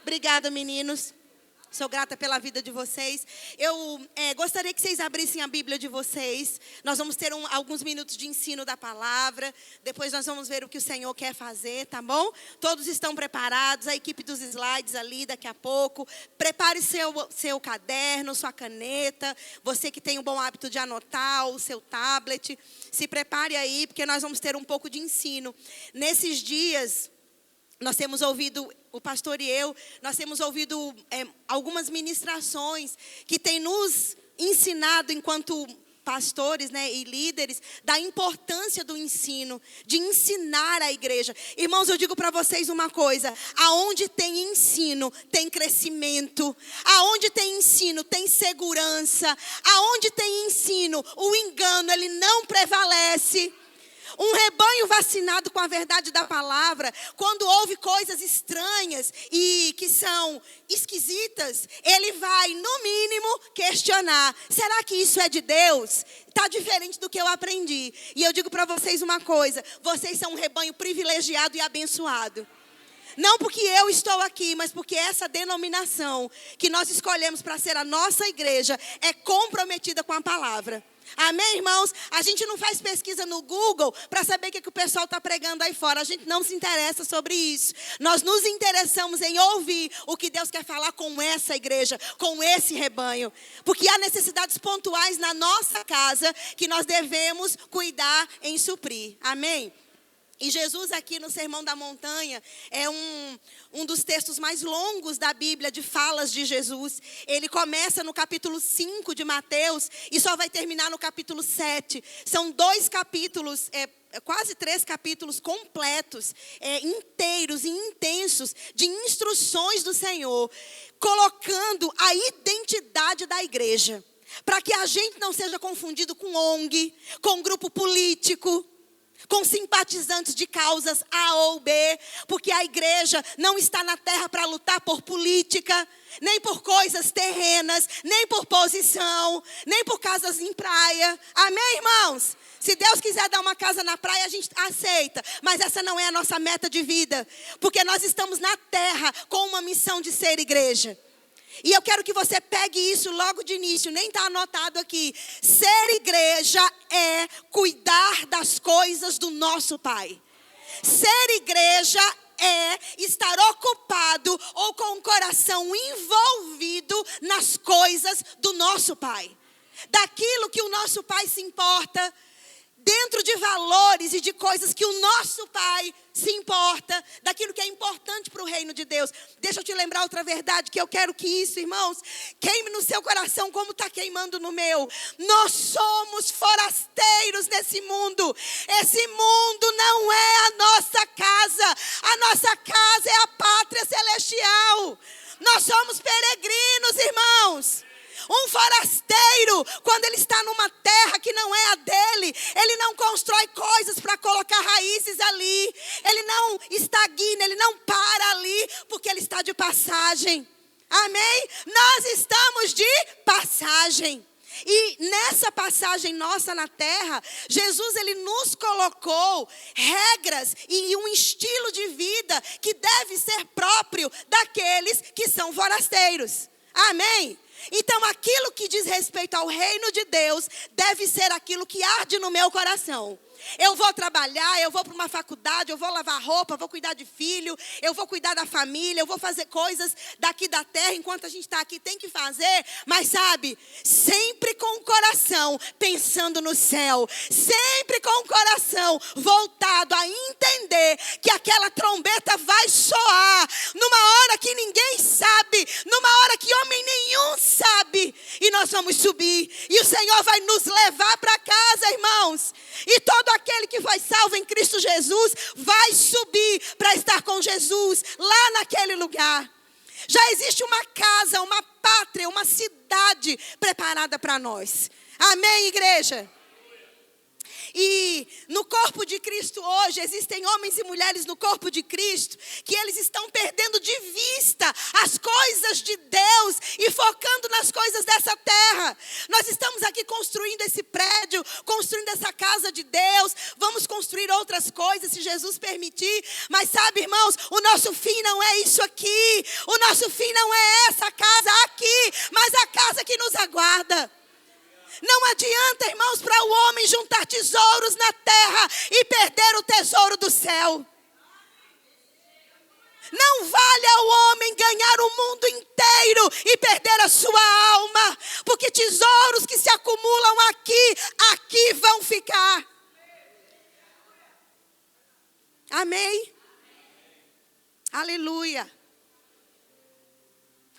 Obrigada, meninos. Sou grata pela vida de vocês. Eu gostaria que vocês abrissem a Bíblia de vocês. Nós vamos ter alguns minutos de ensino da palavra. Depois nós vamos ver o que o Senhor quer fazer, tá bom? Todos estão preparados. A equipe dos slides ali daqui a pouco. Prepare seu caderno, sua caneta. Você que tem o bom hábito de anotar, o seu tablet. Se prepare aí, porque nós vamos ter um pouco de ensino. Nesses dias, nós temos ouvido, o pastor e eu, nós temos ouvido algumas ministrações que têm nos ensinado enquanto pastores, e líderes, da importância do ensino, de ensinar a igreja. Irmãos, eu digo para vocês uma coisa: aonde tem ensino, tem crescimento. Aonde tem ensino, tem segurança. Aonde tem ensino, o engano, ele não prevalece. Um rebanho vacinado com a verdade da palavra, quando ouve coisas estranhas e que são esquisitas, ele vai, no mínimo, questionar: será que isso é de Deus? Está diferente do que eu aprendi. E eu digo para vocês uma coisa: vocês são um rebanho privilegiado e abençoado. Não porque eu estou aqui, mas porque essa denominação que nós escolhemos para ser a nossa igreja é comprometida com a palavra. Amém, irmãos? A gente não faz pesquisa no Google para saber o que o pessoal está pregando aí fora. A gente não se interessa sobre isso. Nós nos interessamos em ouvir o que Deus quer falar com essa igreja, com esse rebanho. Porque há necessidades pontuais na nossa casa que nós devemos cuidar em suprir. Amém? E Jesus aqui no Sermão da Montanha é um dos textos mais longos da Bíblia, de falas de Jesus. Ele começa no capítulo 5 de Mateus e só vai terminar no capítulo 7. São 2 capítulos, quase 3 capítulos completos, inteiros e intensos, de instruções do Senhor, colocando a identidade da igreja, para que a gente não seja confundido com ONG, com grupo político, com simpatizantes de causas A ou B, porque a igreja não está na terra para lutar por política, nem por coisas terrenas, nem por posição, nem por casas em praia. Amém, irmãos? Se Deus quiser dar uma casa na praia, a gente aceita, mas essa não é a nossa meta de vida, porque nós estamos na terra com uma missão de ser igreja. E eu quero que você pegue isso logo de início, nem está anotado aqui. Ser igreja é cuidar das coisas do nosso Pai. Ser igreja é estar ocupado ou com o coração envolvido nas coisas do nosso Pai. Daquilo que o nosso Pai se importa, dentro de valores e de coisas que o nosso Pai se importa, daquilo que é importante para o reino de Deus. Deixa eu te lembrar outra verdade, que eu quero que isso, irmãos, queime no seu coração como está queimando no meu. Nós somos forasteiros nesse mundo. Esse mundo não é a nossa casa. A nossa casa é a pátria celestial. Nós somos peregrinos, irmãos. Um forasteiro, quando ele está numa terra que não é a dele, ele não constrói coisas para colocar raízes ali. Ele não estagna, ele não para ali, porque ele está de passagem. Amém? Nós estamos de passagem. E nessa passagem nossa na terra, Jesus, ele nos colocou regras e um estilo de vida que deve ser próprio daqueles que são forasteiros. Amém? Então, aquilo que diz respeito ao reino de Deus deve ser aquilo que arde no meu coração. Eu vou trabalhar, eu vou para uma faculdade, eu vou lavar roupa, eu vou cuidar de filho, eu vou cuidar da família, eu vou fazer coisas daqui da terra, enquanto a gente está aqui tem que fazer, mas sabe, sempre com o coração pensando no céu, sempre com o coração voltado a entender que aquela trombeta vai soar, numa hora que ninguém sabe, numa hora que homem nenhum sabe, e nós vamos subir, e o Senhor vai nos levar para casa, irmãos, e todo aquele que foi salvo em Cristo Jesus vai subir para estar com Jesus lá naquele lugar. Já existe uma casa, uma pátria, uma cidade preparada para nós. Amém, igreja? E no corpo de Cristo hoje, existem homens e mulheres no corpo de Cristo, que eles estão perdendo de vista as coisas de Deus e focando nas coisas dessa terra. Nós estamos aqui construindo esse prédio, construindo essa casa de Deus, vamos construir outras coisas se Jesus permitir, mas sabe, irmãos, o nosso fim não é isso aqui, o nosso fim não é essa casa aqui, mas a casa que nos aguarda. Não adianta, irmãos, para o homem juntar tesouros na terra e perder o tesouro do céu. Não vale ao homem ganhar o mundo inteiro e perder a sua alma, porque tesouros que se acumulam aqui vão ficar. Amém? Aleluia.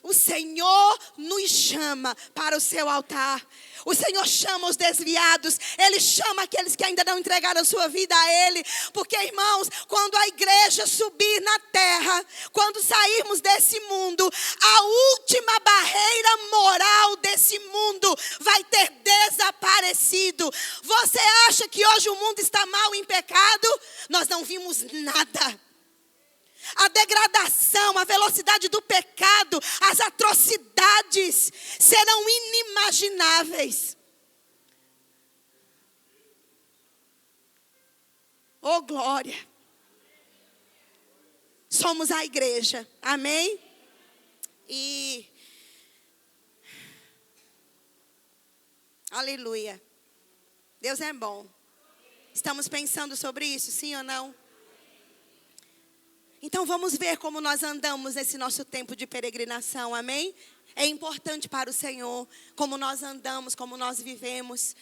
O Senhor nos chama para o seu altar. O Senhor chama os desviados. Ele chama aqueles que ainda não entregaram a sua vida a Ele. Porque, irmãos, quando a igreja subir na terra, quando sairmos desse mundo, a última barreira moral desse mundo vai ter desaparecido. Você acha que hoje o mundo está mal em pecado? Nós não vimos nada. A degradação, a velocidade do pecado, as atrocidades serão inimagináveis. Oh, glória! Somos a igreja, amém? E aleluia. Deus é bom. Estamos pensando sobre isso, sim ou não? Então vamos ver como nós andamos nesse nosso tempo de peregrinação, amém? É importante para o Senhor como nós andamos, como nós vivemos.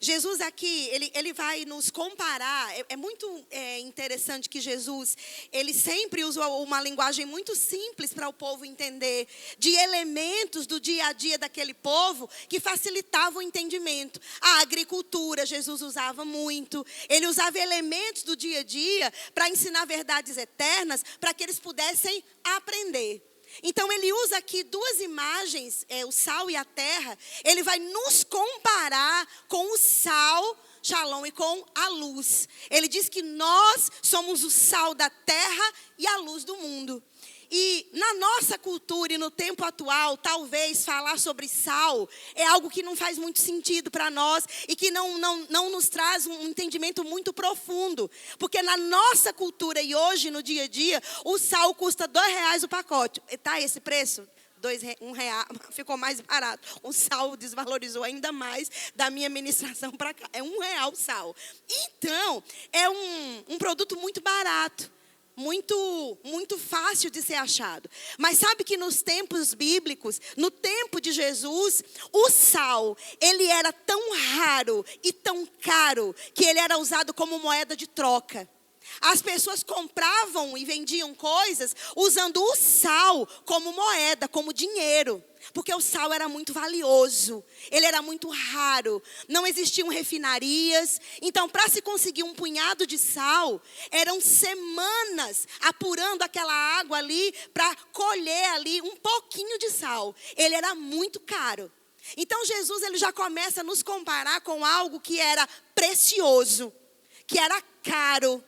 Jesus aqui, ele vai nos comparar. É muito interessante que Jesus, ele sempre usa uma linguagem muito simples para o povo entender, de elementos do dia a dia daquele povo que facilitavam o entendimento. A agricultura, Jesus usava muito. Ele usava elementos do dia a dia para ensinar verdades eternas, para que eles pudessem aprender. Então ele usa aqui duas imagens, o sal e a terra. Ele vai nos comparar com o sal, shalom, e com a luz. Ele diz que nós somos o sal da terra e a luz do mundo. E na nossa cultura e no tempo atual, talvez falar sobre sal é algo que não faz muito sentido para nós e que não nos traz um entendimento muito profundo. Porque na nossa cultura e hoje, no dia a dia, o sal custa R$2 o pacote. Está esse preço? R$1, ficou mais barato. O sal desvalorizou ainda mais da minha ministração para cá. É R$1 o sal. Então, é um produto muito barato. Muito fácil de ser achado. Mas sabe que nos tempos bíblicos, no tempo de Jesus, o sal, ele era tão raro e tão caro que ele era usado como moeda de troca. As pessoas compravam e vendiam coisas usando o sal como moeda, como dinheiro. Porque o sal era muito valioso, ele era muito raro, não existiam refinarias. Então, para se conseguir um punhado de sal, eram semanas apurando aquela água ali para colher ali um pouquinho de sal. Ele era muito caro. Então, Jesus ele já começa a nos comparar com algo que era precioso, que era caro,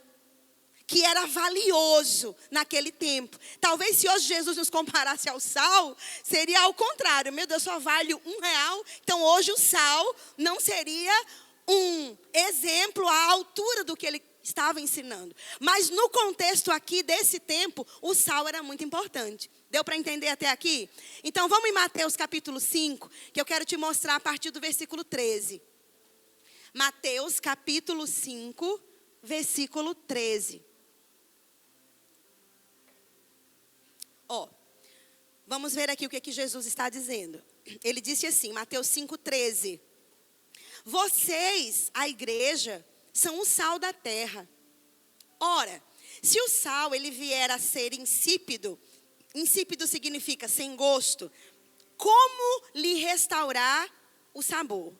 que era valioso naquele tempo. Talvez se hoje Jesus nos comparasse ao sal, seria ao contrário. Meu Deus, só vale R$1. Então hoje o sal não seria um exemplo à altura do que ele estava ensinando. Mas no contexto aqui desse tempo, o sal era muito importante. Deu para entender até aqui? Então vamos em Mateus capítulo 5, que eu quero te mostrar a partir do versículo 13. Mateus capítulo 5, versículo 13. Vamos ver aqui o que Jesus está dizendo. Ele disse assim, Mateus 5,13. Vocês, a igreja, são o sal da terra. Ora, se o sal ele vier a ser insípido, insípido significa sem gosto, como lhe restaurar o sabor?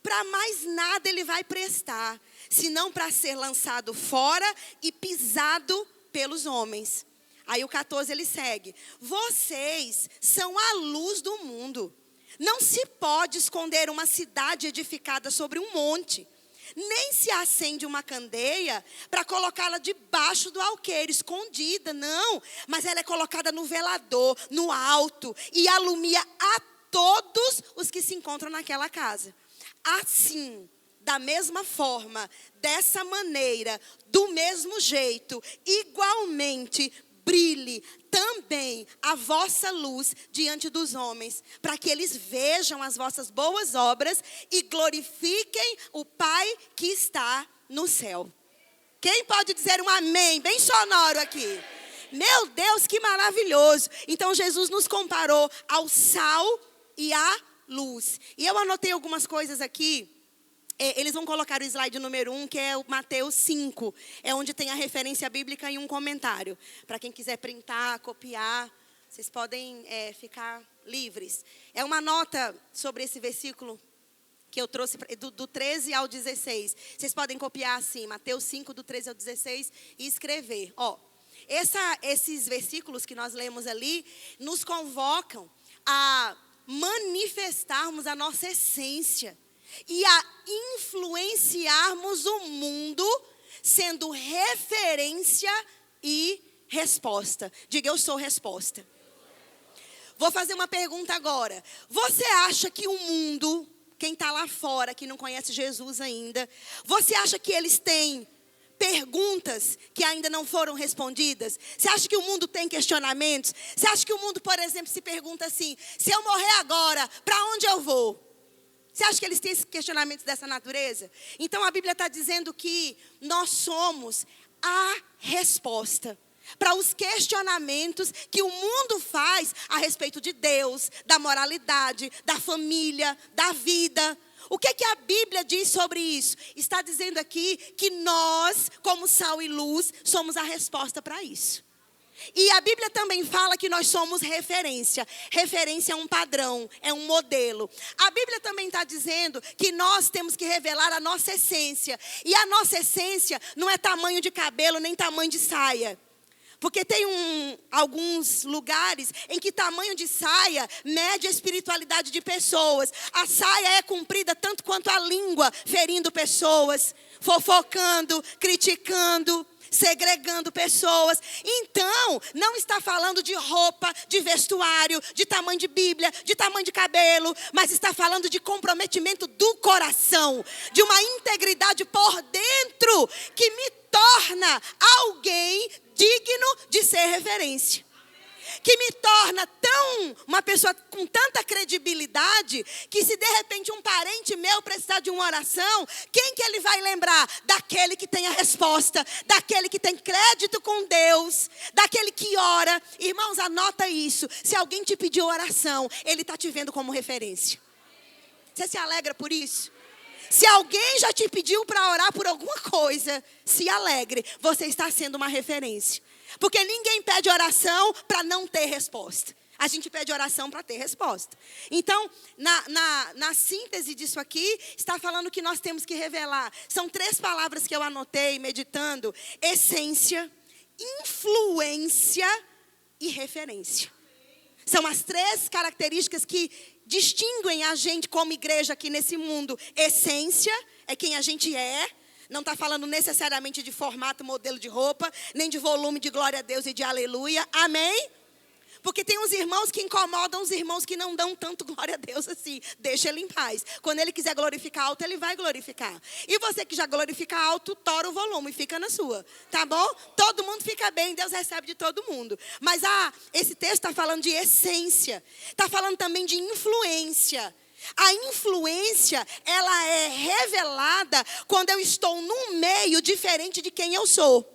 Para mais nada ele vai prestar, senão para ser lançado fora e pisado pelos homens. Aí o 14 ele segue. Vocês são a luz do mundo. Não se pode esconder uma cidade edificada sobre um monte. nem se acende uma candeia para colocá-la debaixo do alqueire, escondida, não. Mas ela é colocada no velador, no alto, e alumia a todos os que se encontram naquela casa. Assim, da mesma forma, dessa maneira, do mesmo jeito, igualmente, brilhe também a vossa luz diante dos homens, para que eles vejam as vossas boas obras e glorifiquem o Pai que está no céu. Quem pode dizer um amém bem sonoro aqui? Meu Deus, que maravilhoso. Então Jesus nos comparou ao sal e à luz. E eu anotei algumas coisas aqui. Eles vão colocar o slide número 1, que é o Mateus 5. É onde tem a referência bíblica e um comentário. Para quem quiser printar, copiar, vocês podem ficar livres. É uma nota sobre esse versículo que eu trouxe do 13 ao 16. Vocês podem copiar assim, Mateus 5, do 13 ao 16, e escrever. Esses versículos que nós lemos ali, nos convocam a manifestarmos a nossa essência e a influenciarmos o mundo, sendo referência e resposta. Diga, eu sou resposta. Vou fazer uma pergunta agora. Você acha que o mundo, quem está lá fora, que não conhece Jesus ainda, você acha que eles têm perguntas que ainda não foram respondidas? Você acha que o mundo tem questionamentos? Você acha que o mundo, por exemplo, se pergunta assim: se eu morrer agora, para onde eu vou? Você acha que eles têm esses questionamentos dessa natureza? Então a Bíblia está dizendo que nós somos a resposta para os questionamentos que o mundo faz a respeito de Deus, da moralidade, da família, da vida. O que a Bíblia diz sobre isso? Está dizendo aqui que nós, como sal e luz, somos a resposta para isso. E a Bíblia também fala que nós somos referência. Referência é um padrão, é um modelo. A Bíblia também está dizendo que nós temos que revelar a nossa essência. E a nossa essência não é tamanho de cabelo, nem tamanho de saia. Porque tem alguns lugares em que tamanho de saia mede a espiritualidade de pessoas. A saia é comprida tanto quanto a língua, ferindo pessoas, fofocando, criticando, segregando pessoas. Então, não está falando de roupa, de vestuário, de tamanho de Bíblia, de tamanho de cabelo, mas está falando de comprometimento do coração, de uma integridade por dentro que me torna alguém digno de ser referência. Que me torna uma pessoa com tanta credibilidade, que se de repente um parente meu precisar de uma oração, quem que ele vai lembrar? Daquele que tem a resposta, daquele que tem crédito com Deus, daquele que ora. Irmãos, anota isso. Se alguém te pediu oração, ele está te vendo como referência. Você se alegra por isso? Se alguém já te pediu para orar por alguma coisa, se alegre, você está sendo uma referência. Porque ninguém pede oração para não ter resposta. A gente pede oração para ter resposta. Então, na síntese disso aqui, está falando que nós temos que revelar. São 3 palavras que eu anotei meditando: essência, influência e referência. São as 3 características que distinguem a gente como igreja aqui nesse mundo. Essência é quem a gente é. Não está falando necessariamente de formato, modelo de roupa, nem de volume de glória a Deus e de aleluia. Amém? Porque tem uns irmãos que incomodam os irmãos que não dão tanto glória a Deus assim. Deixa ele em paz. Quando ele quiser glorificar alto, ele vai glorificar. E você que já glorifica alto, tora o volume e fica na sua. Tá bom? Todo mundo fica bem, Deus recebe de todo mundo. Mas esse texto está falando de essência. Está falando também de influência. A influência, ela é revelada quando eu estou num meio diferente de quem eu sou.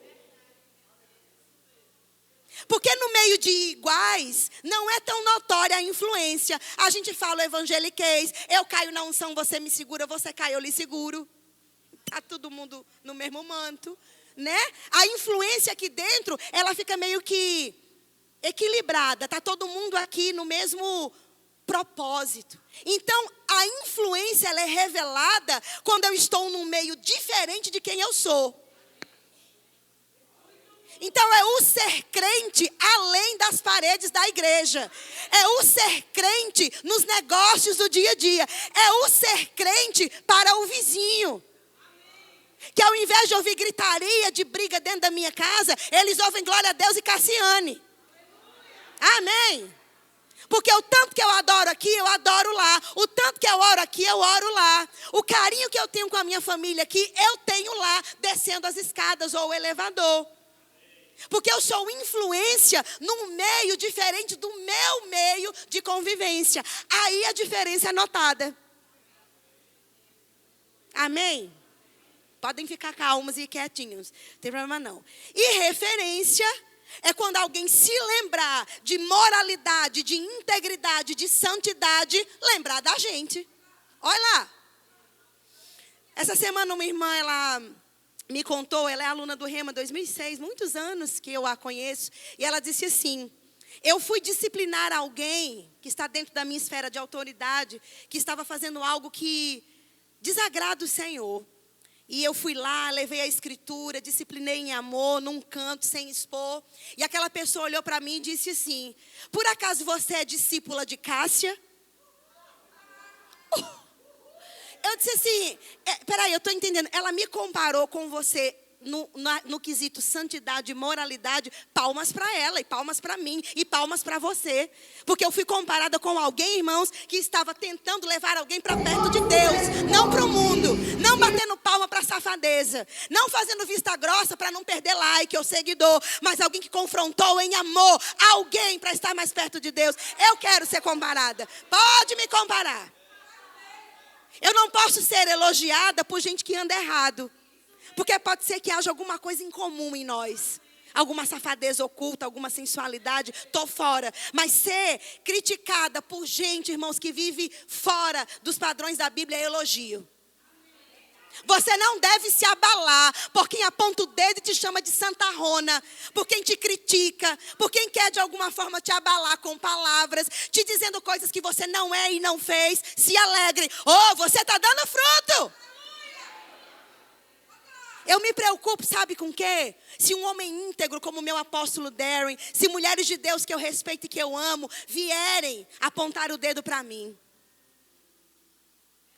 Porque no meio de iguais, não é tão notória a influência. A gente fala o evangeliquez, eu caio na unção, você me segura, você cai, eu lhe seguro. Está todo mundo no mesmo manto, né? A influência aqui dentro, ela fica meio que equilibrada. Está todo mundo aqui no mesmo propósito. Então, a influência, ela é revelada quando eu estou num meio diferente de quem eu sou. Então é o ser crente além das paredes da igreja. É o ser crente nos negócios do dia a dia. É o ser crente para o vizinho. Que ao invés de ouvir gritaria de briga dentro da minha casa, eles ouvem glória a Deus e Cassiane. Amém. Porque o tanto que eu adoro aqui, eu adoro lá. O tanto que eu oro aqui, eu oro lá. O carinho que eu tenho com a minha família aqui, eu tenho lá, descendo as escadas ou o elevador. Porque eu sou influência num meio diferente do meu meio de convivência. Aí a diferença é notada. Amém? Podem ficar calmos e quietinhos. Não tem problema não. E referência é quando alguém se lembrar de moralidade, de integridade, de santidade, lembrar da gente. Olha lá. Essa semana uma irmã, ela me contou, ela é aluna do Rema 2006, muitos anos que eu a conheço. E ela disse assim, eu fui disciplinar alguém que está dentro da minha esfera de autoridade, que estava fazendo algo que desagrada o Senhor. E eu fui lá, levei a escritura, disciplinei em amor, num canto, sem expor. E aquela pessoa olhou para mim e disse assim, por acaso você é discípula de Cássia? Eu disse assim, peraí, eu estou entendendo. Ela me comparou com você no quesito santidade e moralidade. Palmas para ela, e palmas para mim, e palmas para você. Porque eu fui comparada com alguém, irmãos, que estava tentando levar alguém para perto de Deus. Não para o mundo, não batendo palma para safadeza. Não fazendo vista grossa para não perder like ou seguidor. Mas alguém que confrontou em amor alguém para estar mais perto de Deus. Eu quero ser comparada. Pode me comparar. Eu não posso ser elogiada por gente que anda errado. Porque pode ser que haja alguma coisa em comum em nós. Alguma safadeza oculta, alguma sensualidade, estou fora. Mas ser criticada por gente, irmãos, que vive fora dos padrões da Bíblia é elogio. Você não deve se abalar por quem aponta o dedo e te chama de santarrona, por quem te critica, por quem quer de alguma forma te abalar com palavras, te dizendo coisas que você não é e não fez. Se alegre. Oh, você está dando fruto. Eu me preocupo, sabe com o quê? Se um homem íntegro como o meu apóstolo Darren, se mulheres de Deus que eu respeito e que eu amo, vierem apontar o dedo para mim.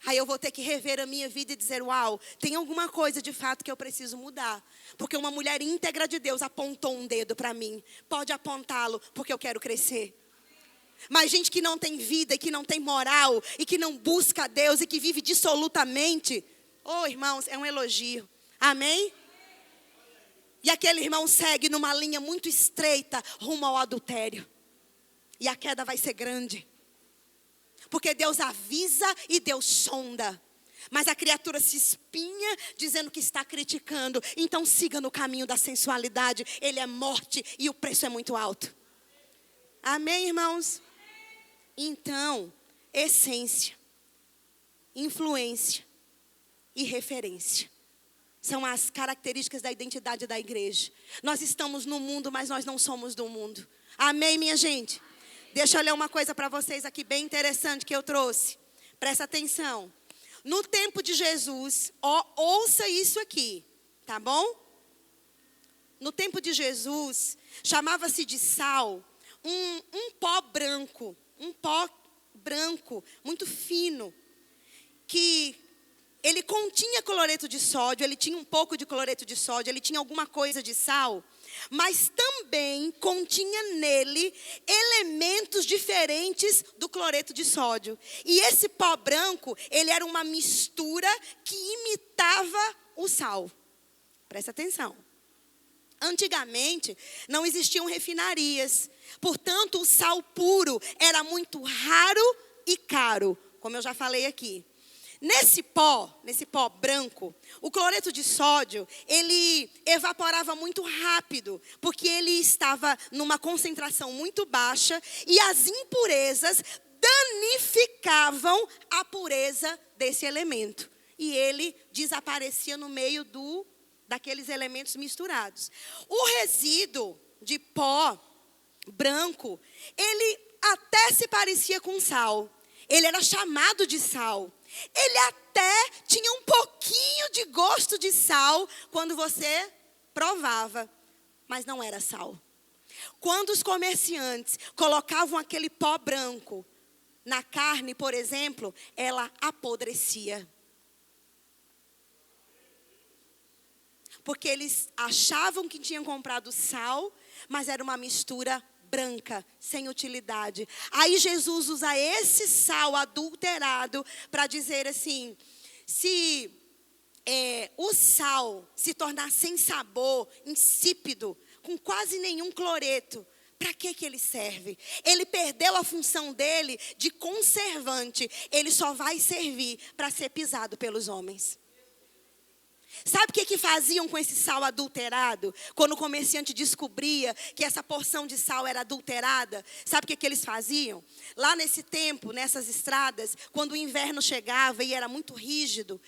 Aí eu vou ter que rever a minha vida e dizer, uau, tem alguma coisa de fato que eu preciso mudar. Porque uma mulher íntegra de Deus apontou um dedo para mim. Pode apontá-lo, porque eu quero crescer. Mas gente que não tem vida, e que não tem moral, e que não busca a Deus, e que vive dissolutamente. Oh, irmãos, é um elogio. Amém? E aquele irmão segue numa linha muito estreita, rumo ao adultério. E a queda vai ser grande. Porque Deus avisa e Deus sonda. Mas a criatura se espinha dizendo que está criticando. Então siga no caminho da sensualidade. Ele é morte e o preço é muito alto. Amém, irmãos? Então, essência, influência e referência são as características da identidade da igreja. Nós estamos no mundo, mas nós não somos do mundo. Amém, minha gente? Deixa eu ler uma coisa para vocês aqui bem interessante que eu trouxe. Presta atenção. No tempo de Jesus, ouça isso aqui, tá bom? No tempo de Jesus, chamava-se de sal um pó branco. Um pó branco, muito fino. Que ele continha cloreto de sódio, ele tinha um pouco de cloreto de sódio, ele tinha alguma coisa de sal. Mas também continha nele elementos diferentes do cloreto de sódio. E esse pó branco, ele era uma mistura que imitava o sal. Presta atenção. Antigamente, não existiam refinarias. Portanto, o sal puro era muito raro e caro, como eu já falei aqui. Nesse pó branco, o cloreto de sódio, ele evaporava muito rápido, porque ele estava numa concentração muito baixa e as impurezas danificavam a pureza desse elemento. E ele desaparecia no meio daqueles elementos misturados. O resíduo de pó branco, ele até se parecia com sal. Ele era chamado de sal. Ele até tinha um pouquinho de gosto de sal quando você provava, mas não era sal. Quando os comerciantes colocavam aquele pó branco na carne, por exemplo, ela apodrecia. porque eles achavam que tinham comprado sal, mas era uma mistura branca, sem utilidade. Aí Jesus usa esse sal adulterado para dizer assim: se o sal se tornar sem sabor, insípido, com quase nenhum cloreto, para que ele serve? Ele perdeu a função dele de conservante. Ele só vai servir para ser pisado pelos homens. Sabe o que faziam com esse sal adulterado? Quando o comerciante descobria que essa porção de sal era adulterada, sabe o que eles faziam? Lá nesse tempo, nessas estradas, quando o inverno chegava e era muito rígido,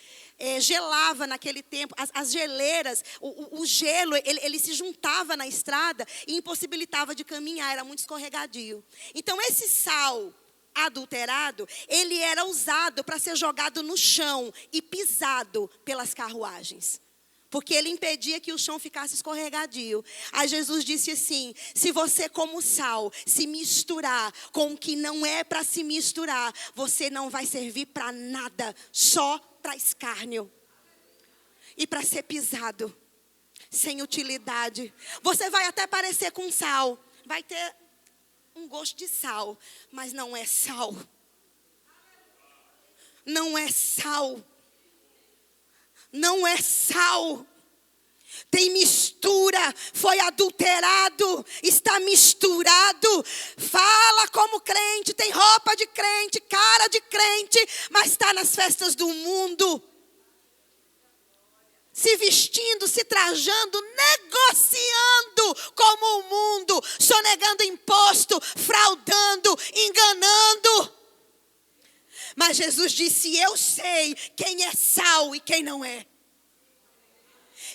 gelava naquele tempo, as geleiras, o gelo, ele se juntava na estrada e impossibilitava de caminhar, era muito escorregadio. Então esse sal adulterado, ele era usado para ser jogado no chão e pisado pelas carruagens, porque ele impedia que o chão ficasse escorregadio. Aí Jesus disse assim: se você como sal se misturar com o que não é para se misturar, você não vai servir para nada, só para escárnio e para ser pisado, sem utilidade. Você vai até parecer com sal, vai ter um gosto de sal, mas não é sal. Não é sal. Não é sal. Tem mistura, foi adulterado, está misturado. Fala como crente, tem roupa de crente, cara de crente, mas está nas festas do mundo, se vestindo, se trajando, negociando como o mundo, sonegando imposto, fraudando, enganando. Mas Jesus disse: eu sei quem é sal e quem não é.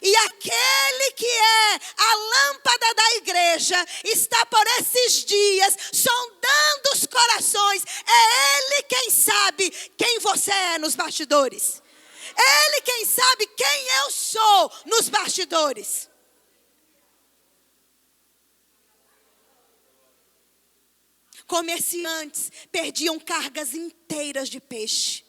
E aquele que é a lâmpada da igreja está por esses dias sondando os corações. É Ele quem sabe quem você é nos bastidores. Ele quem sabe quem eu sou nos bastidores. Comerciantes perdiam cargas inteiras de peixe.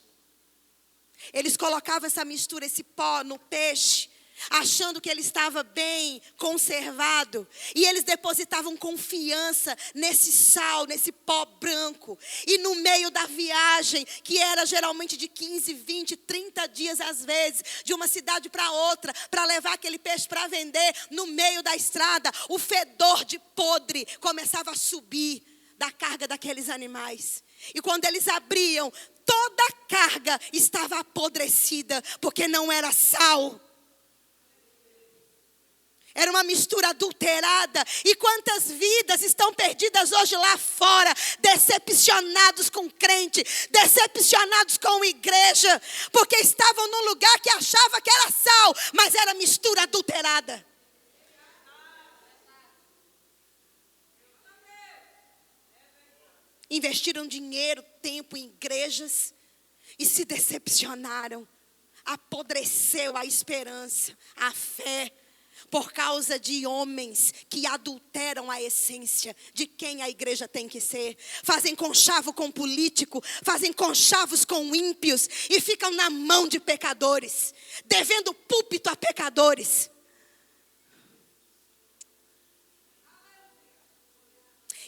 Eles colocavam essa mistura, esse pó no peixe, achando que ele estava bem conservado. E eles depositavam confiança nesse sal, nesse pó branco. E no meio da viagem, que era geralmente de 15, 20, 30 dias às vezes, de uma cidade para outra, para levar aquele peixe para vender, no meio da estrada, o fedor de podre começava a subir da carga daqueles animais. E quando eles abriam, toda a carga estava apodrecida, porque não era sal. Era uma mistura adulterada. E quantas vidas estão perdidas hoje lá fora, decepcionados com crente, decepcionados com igreja, porque estavam num lugar que achava que era sal, mas era mistura adulterada. Investiram dinheiro, tempo em igrejas e se decepcionaram. Apodreceu a esperança, a fé, por causa de homens que adulteram a essência de quem a igreja tem que ser. Fazem conchavo com político, fazem conchavos com ímpios e ficam na mão de pecadores, devendo púlpito a pecadores.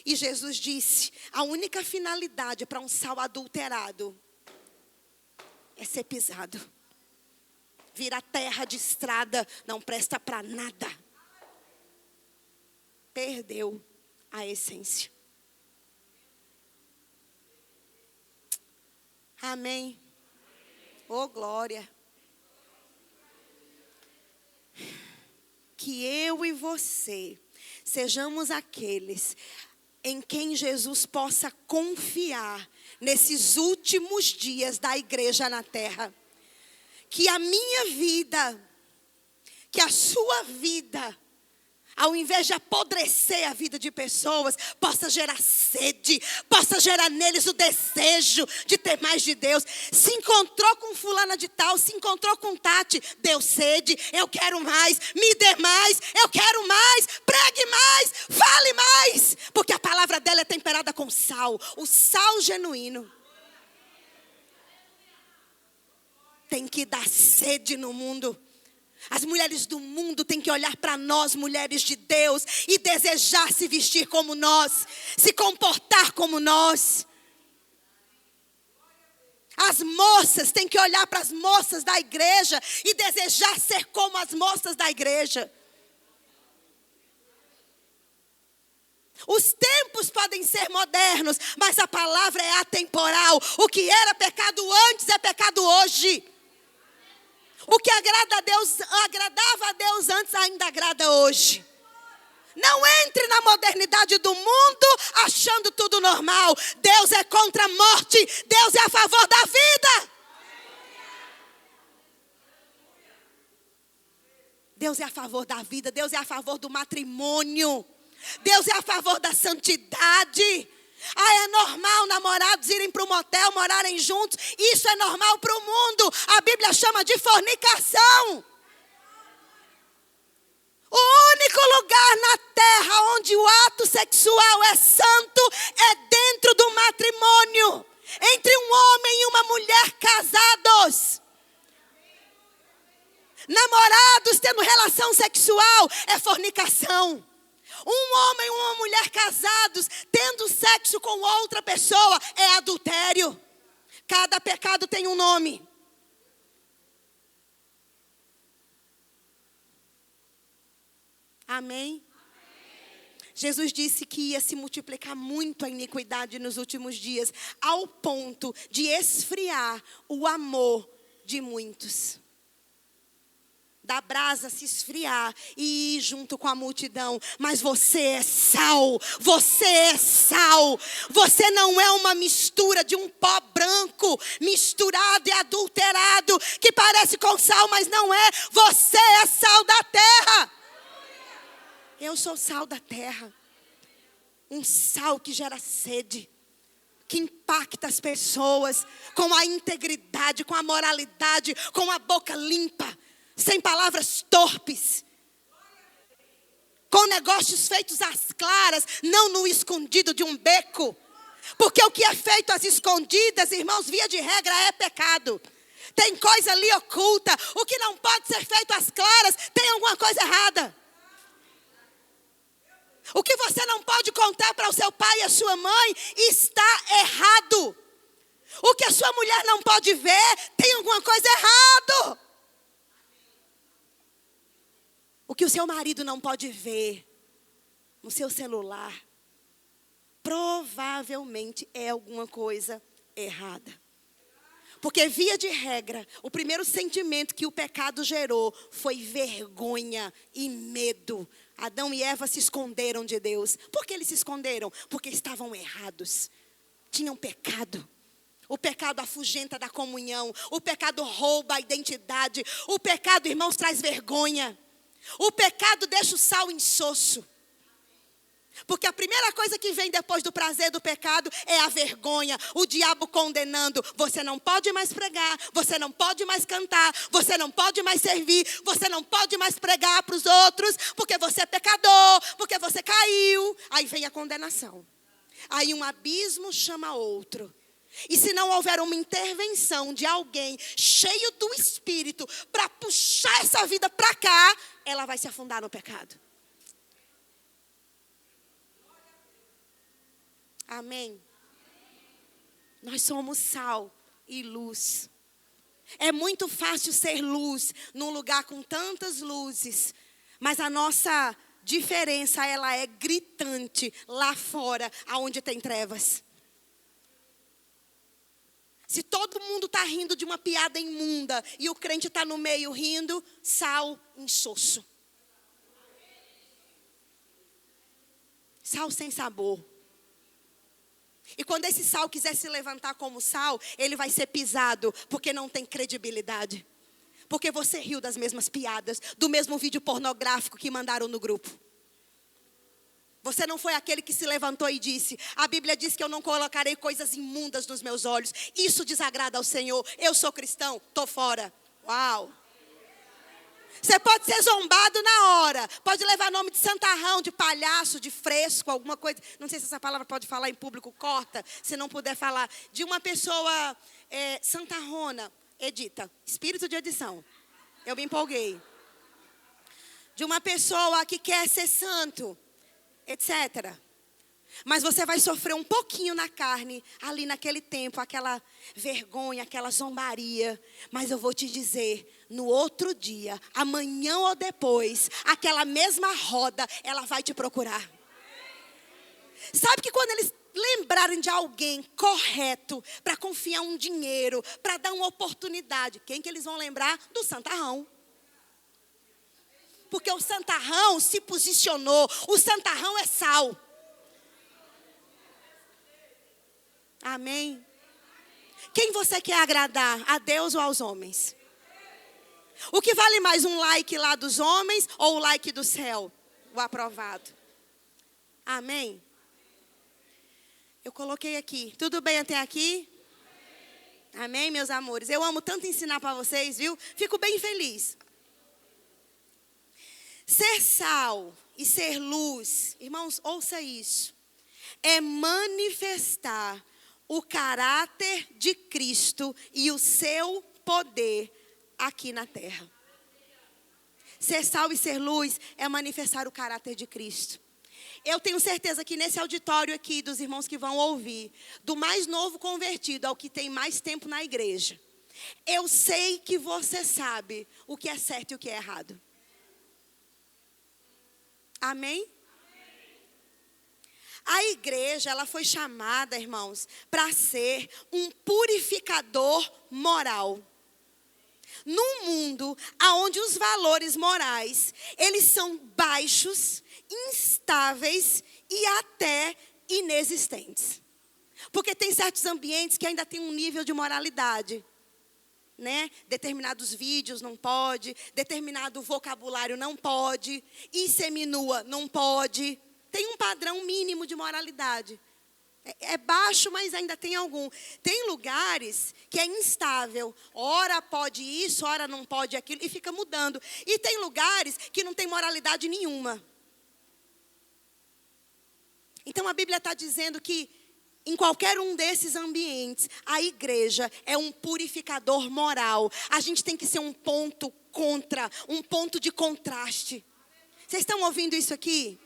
E Jesus disse: a única finalidade para um sal adulterado é ser pisado. Vira terra de estrada, não presta para nada. Perdeu a essência. Amém. Oh, glória. Que eu e você sejamos aqueles em quem Jesus possa confiar nesses últimos dias da igreja na terra. Que a minha vida, que a sua vida, ao invés de apodrecer a vida de pessoas, possa gerar sede, possa gerar neles o desejo de ter mais de Deus. Se encontrou com fulana de tal, se encontrou com Tati, deu sede, eu quero mais, me dê mais, eu quero mais, pregue mais, fale mais. Porque a palavra dela é temperada com sal, o sal genuíno. Tem que dar sede no mundo. As mulheres do mundo têm que olhar para nós, mulheres de Deus, e desejar se vestir como nós, se comportar como nós. As moças têm que olhar para as moças da igreja e desejar ser como as moças da igreja. Os tempos podem ser modernos, mas a palavra é atemporal. O que era pecado antes é pecado hoje. O que agradava a Deus antes ainda agrada hoje. Não entre na modernidade do mundo achando tudo normal. Deus é contra a morte, Deus é a favor da vida. Deus é a favor da vida, Deus é a favor do matrimônio. Deus é a favor da santidade. É normal namorados irem para um motel, morarem juntos. Isso é normal para o mundo. A Bíblia chama de fornicação. O único lugar na terra onde o ato sexual é santo é dentro do matrimônio. Entre um homem e uma mulher casados. Namorados tendo relação sexual é fornicação. Um homem e uma mulher casados tendo sexo com outra pessoa é adultério. Cada pecado tem um nome. Amém? Jesus disse que ia se multiplicar muito a iniquidade nos últimos dias, ao ponto de esfriar o amor de muitos. Da brasa se esfriar e ir junto com a multidão. Mas você é sal, você é sal. Você não é uma mistura de um pó branco, misturado e adulterado, que parece com sal, mas não é. Você é sal da terra. Eu sou sal da terra. Um sal que gera sede, que impacta as pessoas com a integridade, com a moralidade, com a boca limpa. Sem palavras torpes. Com negócios feitos às claras, não no escondido de um beco. Porque o que é feito às escondidas, irmãos, via de regra é pecado. Tem coisa ali oculta. O que não pode ser feito às claras, tem alguma coisa errada. O que você não pode contar para o seu pai e a sua mãe está errado. O que a sua mulher não pode ver, tem alguma coisa errada. O que o seu marido não pode ver no seu celular, provavelmente é alguma coisa errada. Porque via de regra, o primeiro sentimento que o pecado gerou foi vergonha e medo. Adão e Eva se esconderam de Deus. Por que eles se esconderam? Porque estavam errados. Tinham pecado. O pecado afugenta da comunhão. O pecado rouba a identidade. O pecado, irmãos, traz vergonha. O pecado deixa o sal insosso. Porque a primeira coisa que vem depois do prazer do pecado é a vergonha. O diabo condenando. Você não pode mais pregar. Você não pode mais cantar. Você não pode mais servir. Você não pode mais pregar para os outros. Porque você é pecador. Porque você caiu. Aí vem a condenação. Aí um abismo chama outro. E se não houver uma intervenção de alguém cheio do Espírito para puxar essa vida para cá, ela vai se afundar no pecado. Amém? Nós somos sal e luz. É muito fácil ser luz num lugar com tantas luzes, mas a nossa diferença, ela é gritante lá fora, aonde tem trevas. Se todo mundo está rindo de uma piada imunda e o crente está no meio rindo, sal insosso. Sal sem sabor. E quando esse sal quiser se levantar como sal, ele vai ser pisado, porque não tem credibilidade. Porque você riu das mesmas piadas, do mesmo vídeo pornográfico que mandaram no grupo. Você não foi aquele que se levantou e disse: a Bíblia diz que eu não colocarei coisas imundas nos meus olhos. Isso desagrada ao Senhor. Eu sou cristão, estou fora. Uau! Você pode ser zombado na hora. Pode levar nome de santarrão, de palhaço, de fresco, alguma coisa. Não sei se essa palavra pode falar em público, corta. Se não puder falar. De uma pessoa santarrona, edita. Espírito de edição. Eu me empolguei. de uma pessoa que quer ser santo, etc. Mas você vai sofrer um pouquinho na carne, ali naquele tempo, aquela vergonha, aquela zombaria. Mas eu vou te dizer, no outro dia, amanhã ou depois, aquela mesma roda, ela vai te procurar. Sabe que quando eles lembrarem de alguém correto, para confiar um dinheiro, para dar uma oportunidade, quem que eles vão lembrar? Do santarrão. Porque o santarrão se posicionou, o santarrão é sal. Amém? Quem você quer agradar? A Deus ou aos homens? O que vale mais, um like lá dos homens ou o like do céu? O aprovado. Amém? Eu coloquei aqui. Tudo bem até aqui? Amém, meus amores? Eu amo tanto ensinar para vocês, viu? Fico bem feliz. Ser sal e ser luz, irmãos, ouça isso. É manifestar o caráter de Cristo e o seu poder aqui na terra. Ser sal e ser luz é manifestar o caráter de Cristo. Eu tenho certeza que nesse auditório aqui, dos irmãos que vão ouvir, do mais novo convertido ao que tem mais tempo na igreja, eu sei que você sabe o que é certo e o que é errado. Amém? A igreja, ela foi chamada, irmãos, para ser um purificador moral. Num mundo onde os valores morais, eles são baixos, instáveis e até inexistentes. Porque tem certos ambientes que ainda tem um nível de moralidade, né? Determinados vídeos não pode, determinado vocabulário não pode, ir seminua não pode. Tem um padrão mínimo de moralidade. É baixo, mas ainda tem algum. Tem lugares que é instável. Ora pode isso, ora não pode aquilo. E fica mudando. E tem lugares que não tem moralidade nenhuma. Então a Bíblia está dizendo que em qualquer um desses ambientes, a igreja é um purificador moral. A gente tem que ser um ponto contra, um ponto de contraste. Vocês estão ouvindo isso aqui?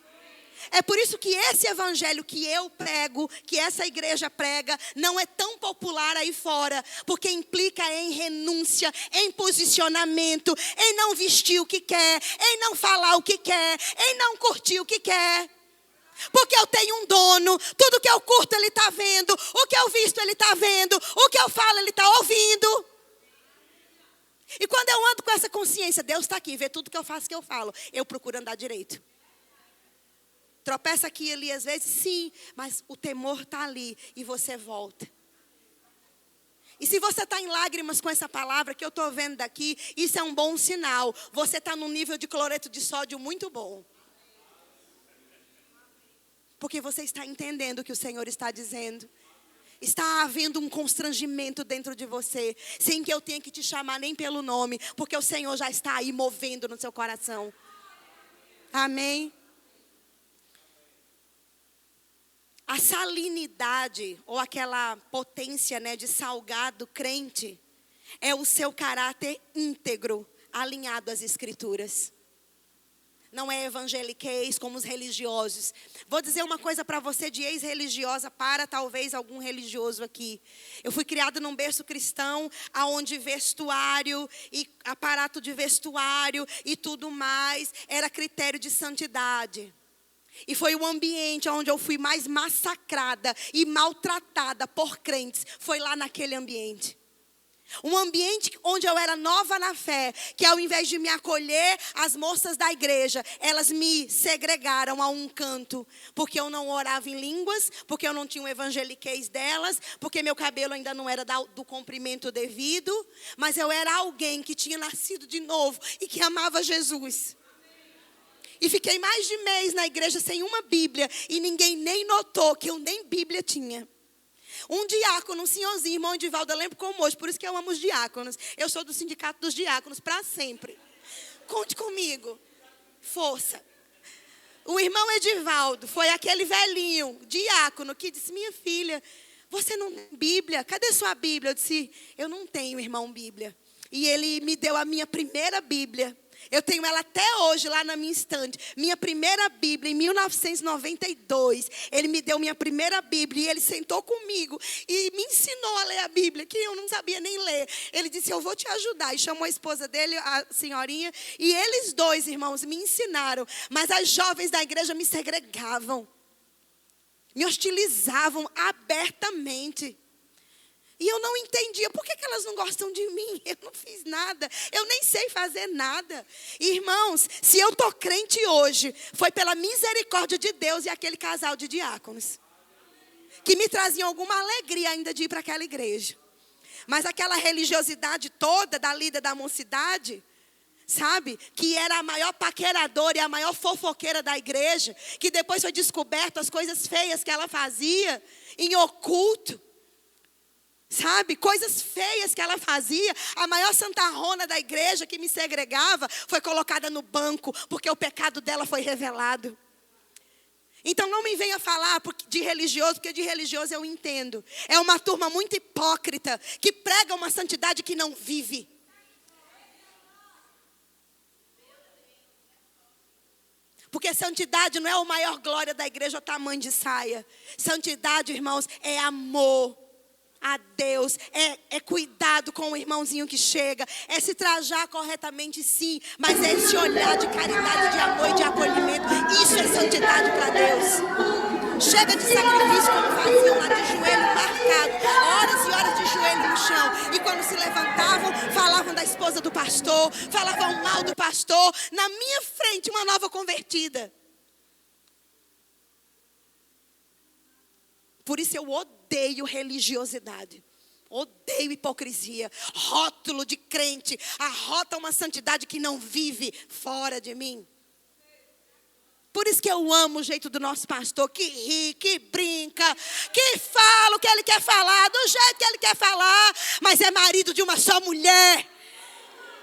É por isso que esse evangelho que eu prego, que essa igreja prega, não é tão popular aí fora. Porque implica em renúncia, em posicionamento, em não vestir o que quer, em não falar o que quer, em não curtir o que quer. Porque eu tenho um dono, tudo que eu curto ele está vendo, o que eu visto ele está vendo, o que eu falo ele está ouvindo. E quando eu ando com essa consciência, Deus está aqui, vê tudo que eu faço, que eu falo, eu procuro andar direito. Tropeça aqui e ali às vezes, sim, mas o temor está ali e você volta. E se você está em lágrimas com essa palavra que eu estou vendo daqui, isso é um bom sinal. Você está num nível de cloreto de sódio muito bom. Porque você está entendendo o que o Senhor está dizendo. Está havendo um constrangimento dentro de você, sem que eu tenha que te chamar nem pelo nome, porque o Senhor já está aí movendo no seu coração. Amém? A salinidade, ou aquela potência, né, de salgado crente, é o seu caráter íntegro, alinhado às Escrituras. Não é evangeliquez como os religiosos. Vou dizer uma coisa para você de ex-religiosa, para talvez algum religioso aqui. Eu fui criada num berço cristão, onde vestuário e aparato de vestuário e tudo mais era critério de santidade. E foi o ambiente onde eu fui mais massacrada e maltratada por crentes. Foi lá naquele ambiente. Um ambiente onde eu era nova na fé, que ao invés de me acolher, as moças da igreja, elas me segregaram a um canto. Porque eu não orava em línguas, porque eu não tinha o evangeliquez delas, porque meu cabelo ainda não era do comprimento devido. Mas eu era alguém que tinha nascido de novo e que amava Jesus. E fiquei mais de mês na igreja sem uma Bíblia. E ninguém nem notou que eu nem Bíblia tinha. Um diácono, um senhorzinho, irmão Edivaldo, eu lembro como hoje. Por isso que eu amo os diáconos. Eu sou do sindicato dos diáconos para sempre. Conte comigo. Força. O irmão Edivaldo foi aquele velhinho, diácono, que disse: minha filha, você não tem Bíblia? Cadê sua Bíblia? Eu disse: eu não tenho, irmão, Bíblia. E ele me deu a minha primeira Bíblia. Eu tenho ela até hoje lá na minha estante. Minha primeira Bíblia, em 1992. Ele me deu minha primeira Bíblia e ele sentou comigo e me ensinou a ler a Bíblia, que eu não sabia nem ler. Ele disse, eu vou te ajudar. E chamou a esposa dele, a senhorinha. E eles dois, irmãos, me ensinaram. Mas as jovens da igreja me segregavam. Me hostilizavam abertamente. E eu não entendia, por que elas não gostam de mim? Eu não fiz nada, eu nem sei fazer nada. Irmãos, se eu estou crente hoje, foi pela misericórdia de Deus e aquele casal de diáconos. Que me traziam alguma alegria ainda de ir para aquela igreja. Mas aquela religiosidade toda da líder da mocidade, sabe? Que era a maior paqueradora e a maior fofoqueira da igreja. Que depois foi descoberto as coisas feias que ela fazia em oculto. Sabe, coisas feias que ela fazia. A maior santarrona da igreja que me segregava foi colocada no banco, porque o pecado dela foi revelado. Então não me venha falar de religioso, porque de religioso eu entendo. É uma turma muito hipócrita, que prega uma santidade que não vive. Porque santidade não é a maior glória da igreja, o tamanho de saia. Santidade, irmãos, é amor a Deus, é cuidado com o irmãozinho que chega, é se trajar corretamente, sim, mas é esse olhar de caridade, de amor e de acolhimento. Isso é santidade para Deus. Chega de sacrifício como faziam lá, de joelho marcado, horas e horas de joelho no chão. E quando se levantavam, falavam da esposa do pastor, falavam mal do pastor. Na minha frente, uma nova convertida. Por isso eu odeio religiosidade. Odeio hipocrisia. Rótulo de crente. Arrota uma santidade que não vive fora de mim. Por isso que eu amo o jeito do nosso pastor. Que ri, que brinca. Que fala o que ele quer falar. Do jeito que ele quer falar. Mas é marido de uma só mulher.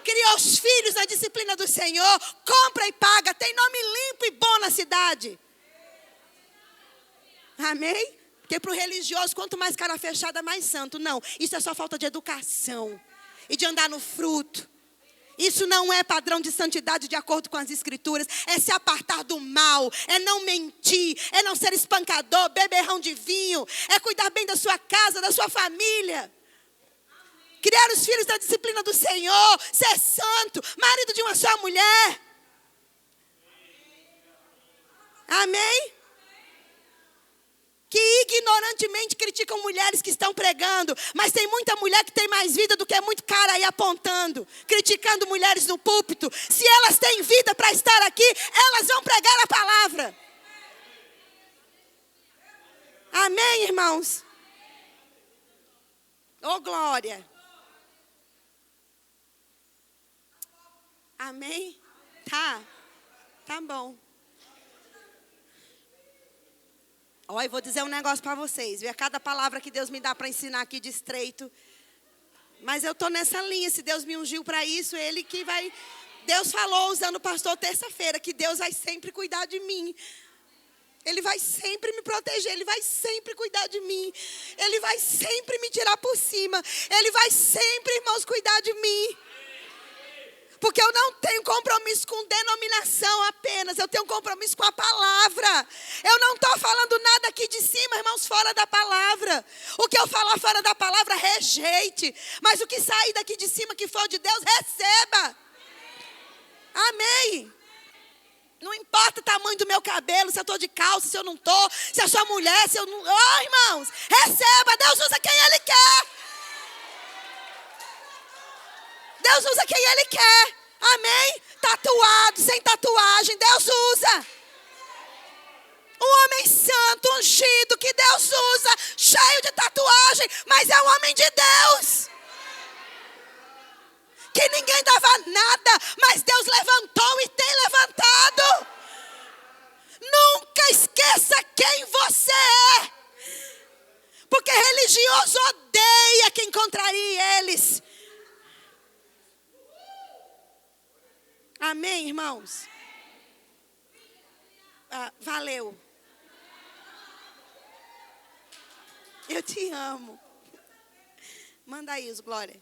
Criou os filhos na disciplina do Senhor. Compra e paga. Tem nome limpo e bom na cidade. Amém? Porque para o religioso, quanto mais cara fechada, mais santo. Não, isso é só falta de educação e de andar no fruto. Isso não é padrão de santidade de acordo com as escrituras. É se apartar do mal, é não mentir, é não ser espancador, beberrão de vinho. É cuidar bem da sua casa, da sua família. Criar os filhos da disciplina do Senhor, ser santo, marido de uma só mulher. Amém? Que ignorantemente criticam mulheres que estão pregando. Mas tem muita mulher que tem mais vida do que muito cara aí apontando. Criticando mulheres no púlpito. Se elas têm vida para estar aqui, elas vão pregar a palavra. Amém, irmãos? Oh, glória. Amém? Tá bom. Olha, eu vou dizer um negócio para vocês. Viu? Cada palavra que Deus me dá para ensinar aqui de estreito. Mas eu estou nessa linha. Se Deus me ungiu para isso, Ele que vai... Deus falou usando o pastor terça-feira que Deus vai sempre cuidar de mim. Ele vai sempre me proteger. Ele vai sempre cuidar de mim. Ele vai sempre me tirar por cima. Ele vai sempre, irmãos, cuidar de mim. Porque eu não tenho compromisso com denominação apenas. Eu tenho compromisso com a palavra. Eu não estou falando nada aqui de cima, irmãos, fora da palavra. O que eu falar fora da palavra, rejeite. Mas o que sair daqui de cima, que for de Deus, receba. Amém. Não importa o tamanho do meu cabelo, se eu estou de calça, se eu não estou. Se eu sou mulher, se eu não... Oh, irmãos, receba. Deus usa quem Ele quer. Deus usa quem Ele quer. Amém? Tatuado, sem tatuagem, Deus usa. Um homem santo, ungido, que Deus usa, cheio de tatuagem, mas é um homem de Deus. Que ninguém dava nada, mas Deus levantou e tem levantado. Nunca esqueça quem você é. Porque religioso odeia quem contraria eles. Amém, irmãos? Valeu. Eu te amo. Manda aí, Glória.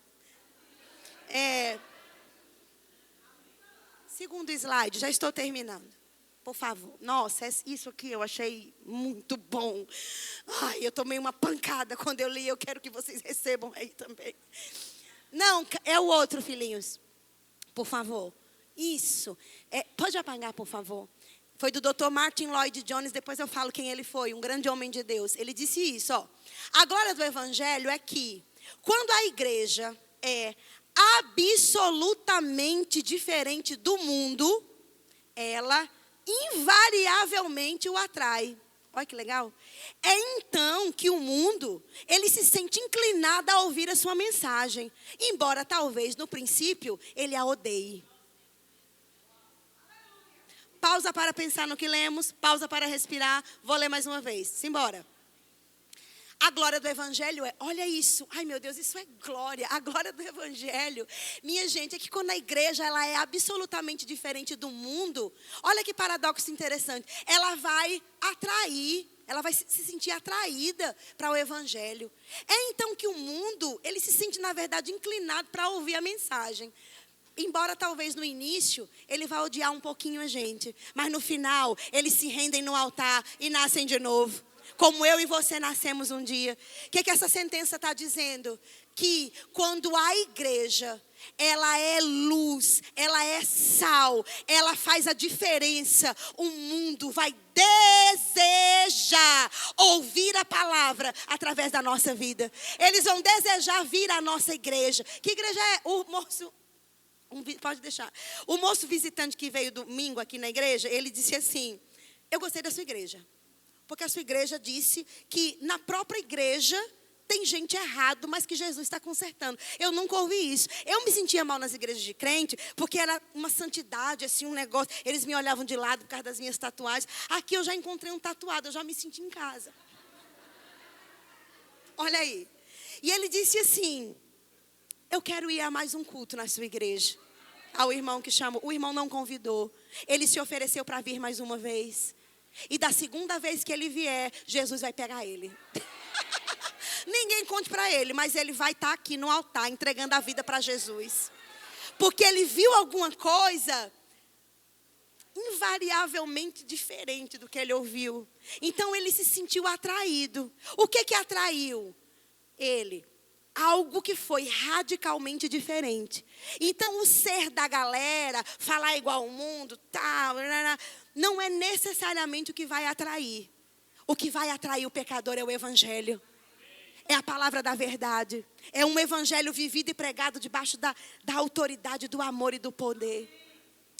Segundo slide, já estou terminando. Por favor. Nossa, isso aqui eu achei muito bom. Ai, eu tomei uma pancada quando eu li. Eu quero que vocês recebam aí também. Não, é o outro, filhinhos. Por favor. Isso. Pode apagar, por favor. Foi do Dr. Martin Lloyd Jones. Depois eu falo quem ele foi. Um grande homem de Deus. Ele disse isso, ó. A glória do evangelho é que quando a igreja é absolutamente diferente do mundo, ela invariavelmente o atrai. Olha que legal. É então que o mundo, ele se sente inclinado a ouvir a sua mensagem, embora talvez no princípio ele a odeie. Pausa para pensar no que lemos, pausa para respirar. Vou ler mais uma vez. Simbora. A glória do evangelho olha isso. Ai, meu Deus, isso é glória. A glória do evangelho, minha gente, é que quando a igreja ela é absolutamente diferente do mundo, olha que paradoxo interessante. Ela vai atrair, ela vai se sentir atraída para o evangelho. É então que o mundo, ele se sente, na verdade, inclinado para ouvir a mensagem. Embora talvez no início ele vá odiar um pouquinho a gente, mas no final eles se rendem no altar e nascem de novo. Como eu e você nascemos um dia. O que essa sentença está dizendo? Que quando a igreja, ela é luz, ela é sal, ela faz a diferença, o mundo vai desejar ouvir a palavra através da nossa vida. Eles vão desejar vir à nossa igreja. Que igreja é? O moço... Pode deixar. O moço visitante que veio domingo aqui na igreja, ele disse assim: eu gostei da sua igreja. Porque a sua igreja disse que na própria igreja tem gente errado, mas que Jesus está consertando. Eu nunca ouvi isso. Eu me sentia mal nas igrejas de crente, porque era uma santidade, assim, um negócio. Eles me olhavam de lado por causa das minhas tatuagens. Aqui eu já encontrei um tatuado, eu já me senti em casa. Olha aí. E ele disse assim: eu quero ir a mais um culto na sua igreja. Ao irmão que chamou. O irmão não convidou. Ele se ofereceu para vir mais uma vez. E da segunda vez que ele vier, Jesus vai pegar ele. Ninguém conte para ele, mas ele vai estar aqui no altar entregando a vida para Jesus. Porque ele viu alguma coisa invariavelmente diferente do que ele ouviu. Então ele se sentiu atraído. O que atraiu ele? Algo que foi radicalmente diferente. Então o ser da galera, falar igual ao mundo, tal, não é necessariamente o que vai atrair. O que vai atrair o pecador é o evangelho. É a palavra da verdade. É um evangelho vivido e pregado debaixo da autoridade, do amor e do poder.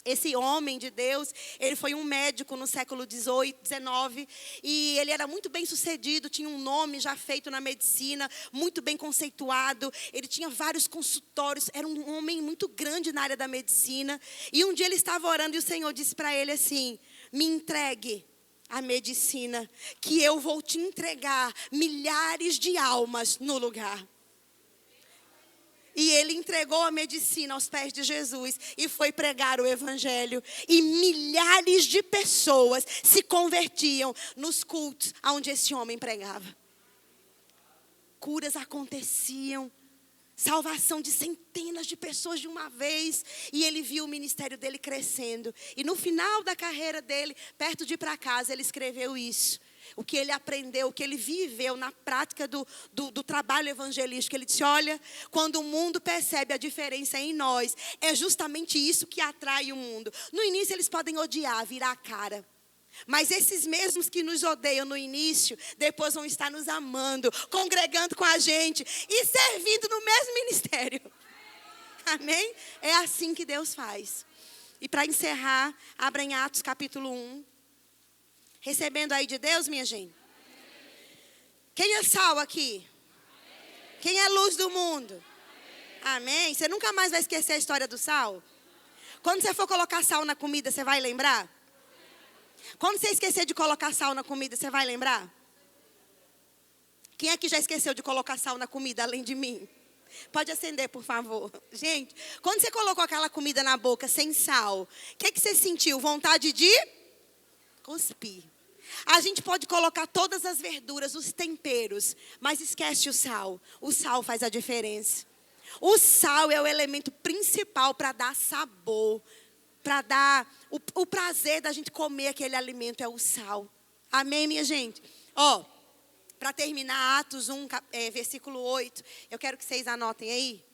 Esse homem de Deus, ele foi um médico no século 18, 19. E ele era muito bem sucedido, tinha um nome já feito na medicina, muito bem conceituado. Ele tinha vários consultórios, era um homem muito grande na área da medicina. E um dia ele estava orando e o Senhor disse para ele assim: me entregue a medicina, que eu vou te entregar milhares de almas no lugar. E ele entregou a medicina aos pés de Jesus e foi pregar o evangelho. E milhares de pessoas se convertiam nos cultos onde esse homem pregava. Curas aconteciam. Salvação de centenas de pessoas de uma vez. E ele viu o ministério dele crescendo. E no final da carreira dele, perto de ir para casa, ele escreveu isso. O que ele aprendeu, o que ele viveu na prática do trabalho evangelístico. Ele disse: olha, quando o mundo percebe a diferença em nós, é justamente isso que atrai o mundo. No início eles podem odiar, virar a cara. Mas esses mesmos que nos odeiam no início, depois vão estar nos amando, congregando com a gente e servindo no mesmo ministério. Amém? É assim que Deus faz. E para encerrar, abra em Atos capítulo 1. Recebendo aí de Deus, minha gente? Quem é sal aqui? Quem é luz do mundo? Amém? Você nunca mais vai esquecer a história do sal? Quando você for colocar sal na comida, você vai lembrar? Quando você esquecer de colocar sal na comida, você vai lembrar? Quem é que já esqueceu de colocar sal na comida, além de mim? Pode acender, por favor. Gente, quando você colocou aquela comida na boca sem sal, o que você sentiu? Vontade de cuspir. A gente pode colocar todas as verduras, os temperos, mas esquece o sal. O sal faz a diferença. O sal é o elemento principal para dar sabor, para dar o prazer da gente comer aquele alimento, é o sal. Amém, minha gente? Ó, para terminar, Atos 1, versículo 8, eu quero que vocês anotem aí.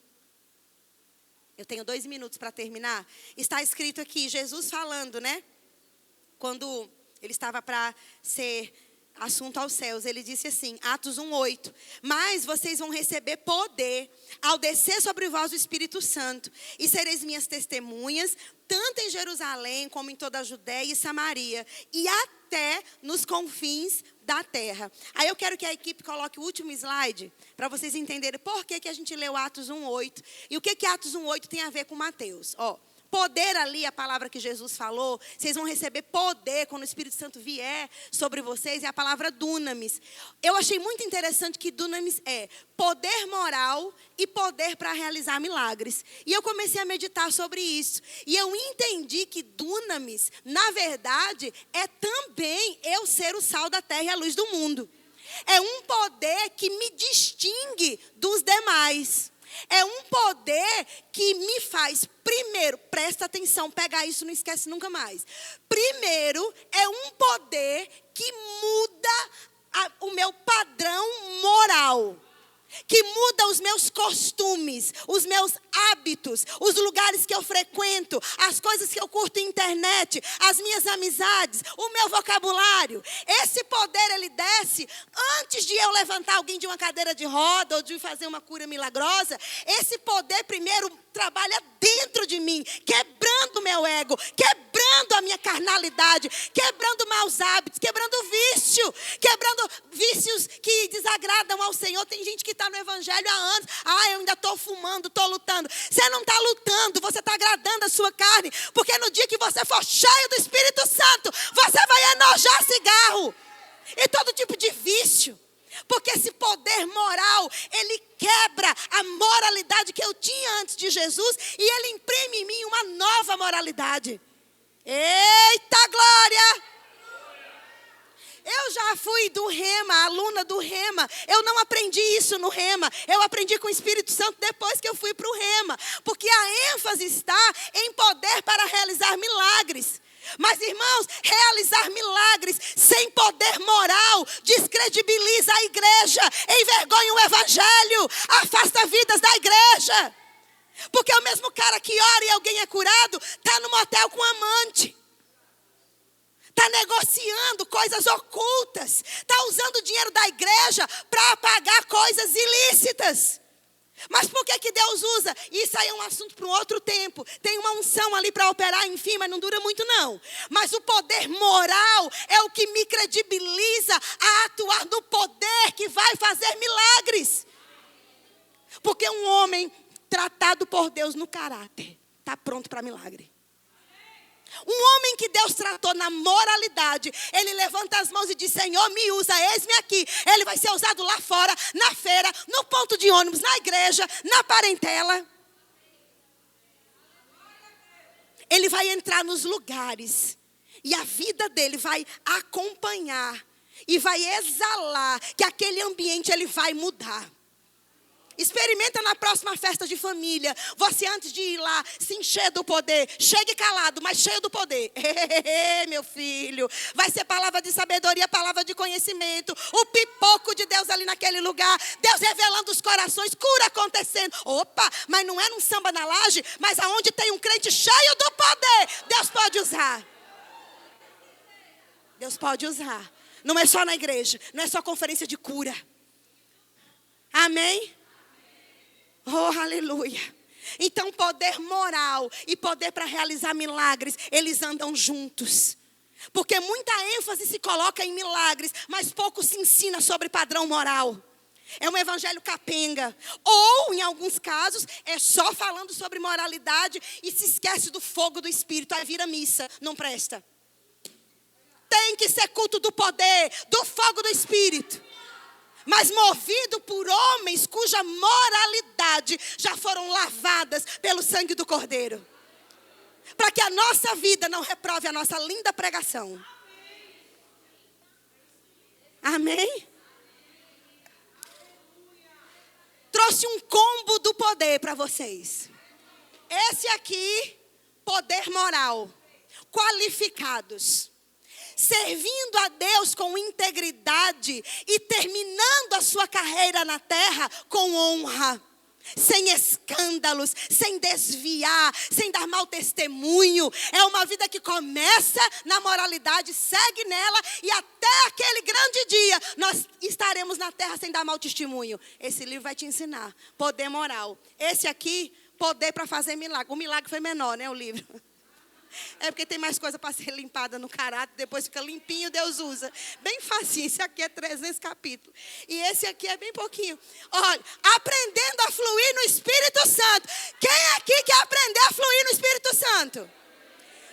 Eu tenho 2 minutos para terminar. Está escrito aqui, Jesus falando, né? Quando ele estava para ser assunto aos céus, ele disse assim, Atos 1:8, mas vocês vão receber poder ao descer sobre vós o Espírito Santo, e sereis minhas testemunhas, tanto em Jerusalém como em toda a Judéia e Samaria, e até nos confins da terra. Aí eu quero que a equipe coloque o último slide, para vocês entenderem por que a gente leu Atos 1:8, e o que Atos 1:8 tem a ver com Mateus. Ó, poder ali, a palavra que Jesus falou, vocês vão receber poder quando o Espírito Santo vier sobre vocês, é a palavra dunamis. Eu achei muito interessante que dunamis é poder moral e poder para realizar milagres. E eu comecei a meditar sobre isso. E eu entendi que dunamis, na verdade, é também eu ser o sal da terra e a luz do mundo. É um poder que me distingue dos demais. É um poder que me faz, primeiro, presta atenção, pega isso, não esquece nunca mais. Primeiro, é um poder que muda o meu padrão moral. Que muda os meus costumes, os meus hábitos, os lugares que eu frequento, as coisas que eu curto na internet, as minhas amizades, o meu vocabulário. Esse poder, ele desce antes de eu levantar alguém de uma cadeira de roda ou de fazer uma cura milagrosa. Esse poder primeiro trabalha dentro de mim, quebrando o meu ego, quebrando a minha carnalidade, quebrando maus hábitos, quebrando quebrando vícios que desagradam ao Senhor. Tem gente que está no evangelho há anos. Eu ainda estou fumando, estou lutando. Você não está lutando, você está agradando a sua carne. Porque no dia que você for cheio do Espírito Santo, você vai enojar cigarro e todo tipo de vício. Porque esse poder moral, ele quebra a moralidade que eu tinha antes de Jesus e ele imprime em mim uma nova moralidade. Eita glória! Eu já fui do Rema, aluna do Rema. Eu não aprendi isso no Rema. Eu aprendi com o Espírito Santo depois que eu fui para o Rema. Porque a ênfase está em poder para realizar milagres. Mas, irmãos, realizar milagres sem poder moral descredibiliza a igreja, envergonha o evangelho, afasta vidas da igreja. Porque o mesmo cara que ora e alguém é curado, está no motel com um amante. Está negociando coisas ocultas. Está usando o dinheiro da igreja para pagar coisas ilícitas. Mas por que Deus usa? Isso aí é um assunto para um outro tempo. Tem uma unção ali para operar, enfim, mas não dura muito não. Mas o poder moral é o que me credibiliza a atuar no poder que vai fazer milagres. Porque um homem tratado por Deus no caráter está pronto para milagre. Um homem que Deus tratou na moralidade, ele levanta as mãos e diz: Senhor, me usa, eis-me aqui. Ele vai ser usado lá fora, na feira, no ponto de ônibus, na igreja, na parentela. Ele vai entrar nos lugares e a vida dele vai acompanhar e vai exalar que aquele ambiente ele vai mudar. Experimenta na próxima festa de família. Você antes de ir lá se encher do poder. Chegue calado, mas cheio do poder. Meu filho. Vai ser palavra de sabedoria, palavra de conhecimento. O pipoco de Deus ali naquele lugar. Deus revelando os corações, cura acontecendo. Opa, mas não é num samba na laje. Mas aonde tem um crente cheio do poder, Deus pode usar. Deus pode usar. Não é só na igreja. Não é só conferência de cura. Amém? Oh, aleluia. Então, poder moral e poder para realizar milagres, eles andam juntos. Porque muita ênfase se coloca em milagres, mas pouco se ensina sobre padrão moral. É um evangelho capenga. Ou, em alguns casos, é só falando sobre moralidade e se esquece do fogo do Espírito. Aí vira missa, não presta. Tem que ser culto do poder, do fogo do Espírito. Mas movido por homens cuja moralidade já foram lavadas pelo sangue do Cordeiro. Para que a nossa vida não reprove a nossa linda pregação. Amém? Trouxe um combo do poder para vocês. Esse aqui, poder moral. Qualificados. Servindo a Deus com integridade e terminando a sua carreira na terra com honra. Sem escândalos, sem desviar, sem dar mau testemunho. É uma vida que começa na moralidade, segue nela e até aquele grande dia nós estaremos na terra sem dar mau testemunho. Esse livro vai te ensinar. Poder moral. Esse aqui, poder para fazer milagre. O milagre foi menor, né, o livro? É porque tem mais coisa para ser limpada no caráter. Depois fica limpinho, Deus usa. Bem facinho. Esse aqui é 300 capítulos. E esse aqui é bem pouquinho. Olha, aprendendo a fluir no Espírito Santo. Quem aqui quer aprender a fluir no Espírito Santo?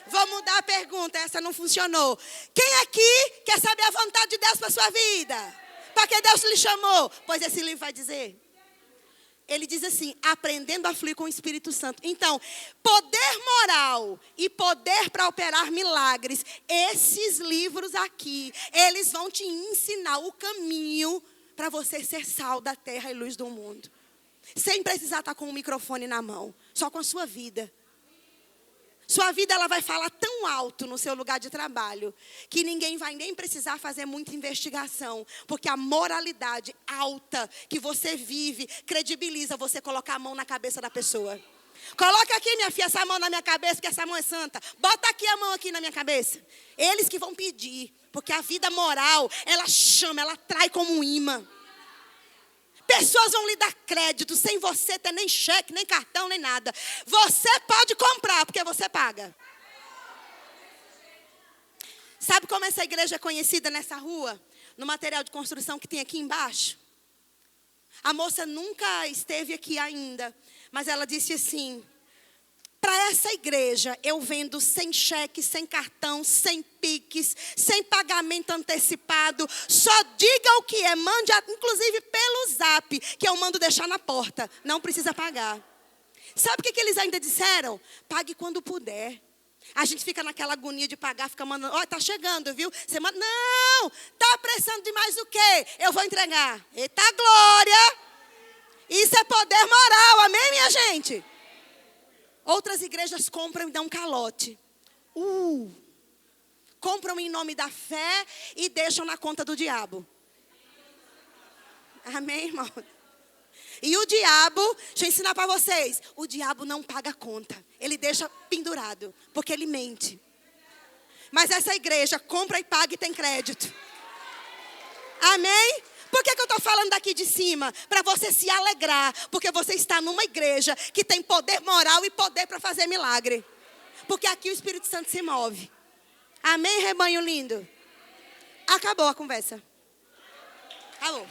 Vou mudar a pergunta, essa não funcionou. Quem aqui quer saber a vontade de Deus para a sua vida? Para que Deus lhe chamou? Pois esse livro vai dizer. Ele diz assim, aprendendo a fluir com o Espírito Santo. Então, poder moral e poder para operar milagres. Esses livros aqui, eles vão te ensinar o caminho para você ser sal da terra e luz do mundo. Sem precisar estar com o microfone na mão. Só com a sua vida. Sua vida ela vai falar tão alto no seu lugar de trabalho que ninguém vai nem precisar fazer muita investigação. Porque a moralidade alta que você vive credibiliza você colocar a mão na cabeça da pessoa. Coloca aqui, minha filha, essa mão na minha cabeça, porque essa mão é santa. Bota aqui a mão aqui na minha cabeça. Eles que vão pedir. Porque a vida moral, ela chama, ela atrai como um imã. Pessoas vão lhe dar crédito sem você ter nem cheque, nem cartão, nem nada. Você pode comprar, porque você paga. Sabe como essa igreja é conhecida nessa rua? No material de construção que tem aqui embaixo. A moça nunca esteve aqui ainda, mas ela disse assim: para essa igreja eu vendo sem cheque, sem cartão, sem piques, sem pagamento antecipado. Só diga o que é, mande inclusive pelo zap, que eu mando deixar na porta. Não precisa pagar. Sabe o que eles ainda disseram? Pague quando puder. A gente fica naquela agonia de pagar, fica mandando, ó, tá chegando, viu? Você manda, não, tá precisando de mais o quê? Eu vou entregar. Eita glória! Isso é poder moral, amém, minha gente? Outras igrejas compram e dão calote. Compram em nome da fé e deixam na conta do diabo. Amém, irmão? E o diabo, deixa eu ensinar para vocês. O diabo não paga conta. Ele deixa pendurado, porque ele mente. Mas essa igreja compra e paga e tem crédito. Amém? Por que eu estou falando daqui de cima? Para você se alegrar. Porque você está numa igreja que tem poder moral e poder para fazer milagre. Porque aqui o Espírito Santo se move. Amém, rebanho lindo? Acabou a conversa. Acabou.